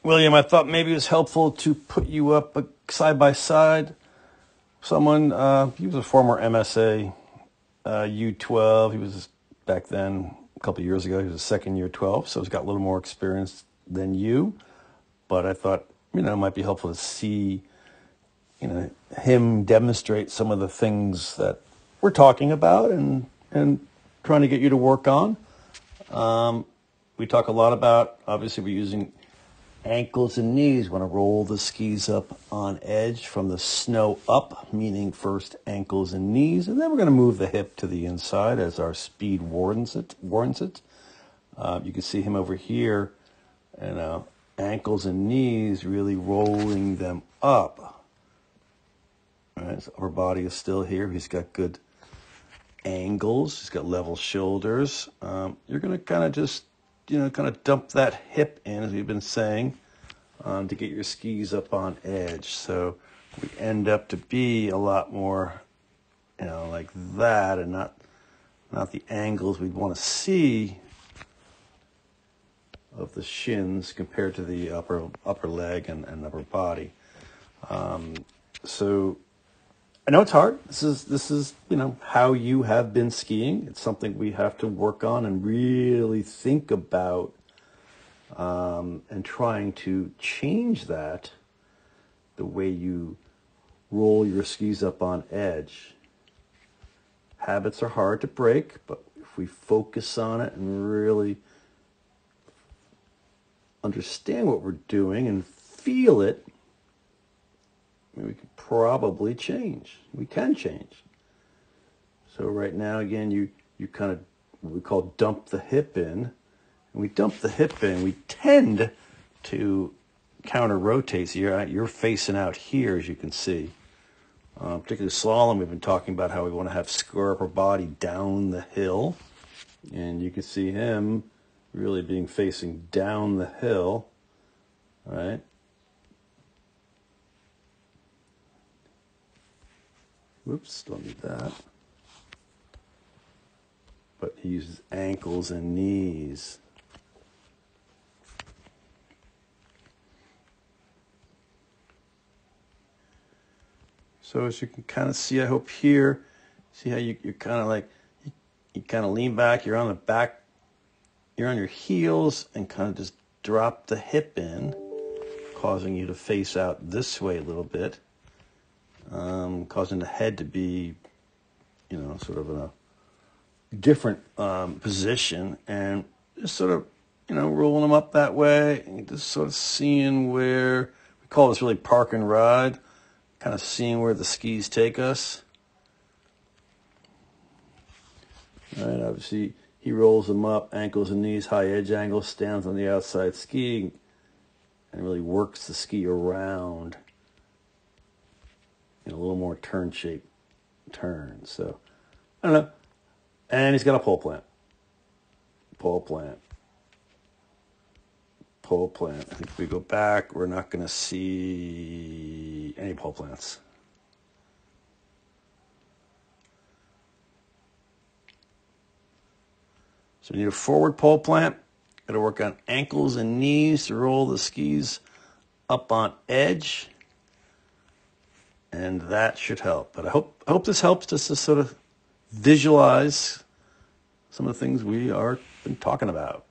William, I thought maybe it was helpful to put you up side by side. Someone, he was a former MSA U12. He was back then, a couple of years ago, he was a second year 12, so he's got a little more experience than you. But I thought, it might be helpful to see, him demonstrate some of the things that we're talking about and trying to get you to work on. We talk a lot about, obviously, we're using ankles and knees. Want to roll the skis up on edge from the snow up, meaning first ankles and knees, and then we're going to move the hip to the inside as our speed warrants it. You can see him over here, and ankles and knees, really rolling them up. All right, his upper body is still here. He's got good angles. He's got level shoulders. You're going to kind of just kind of dump that hip in, as we've been saying, to get your skis up on edge. So we end up to be a lot more, like that, and not the angles we'd want to see of the shins compared to the upper leg and upper body. So I know it's hard. This is how you have been skiing. It's something we have to work on and really think about, and trying to change that, the way you roll your skis up on edge. Habits are hard to break, but if we focus on it and really understand what we're doing and feel it, we can probably change. We can change. So right now, again, you kind of, what we call dump the hip in. And we dump the hip in, we tend to counter rotate. So you're facing out here, as you can see. Particularly slalom, we've been talking about how we want to have square upper body down the hill. And you can see him really being facing down the hill, right? Whoops, don't need that. But he uses ankles and knees. So as you can kind of see, I hope here, see how you're kind of like, you kind of lean back, you're on the back, you're on your heels, and kind of just drop the hip in, causing you to face out this way a little bit, causing the head to be, sort of in a different position, and just sort of, rolling them up that way, and just sort of seeing where, we call this really park and ride, kind of seeing where the skis take us. All right, obviously he rolls them up, ankles and knees, high edge angle, stands on the outside ski, and really works the ski around in a little more turn shape turn. So, I don't know. And he's got a pole plant. Pole plant. Pole plant. I think if we go back, we're not going to see any pole plants. So we need a forward pole plant. Got to work on ankles and knees to roll the skis up on edge. And that should help. But I hope this helps just to sort of visualize some of the things we are been talking about.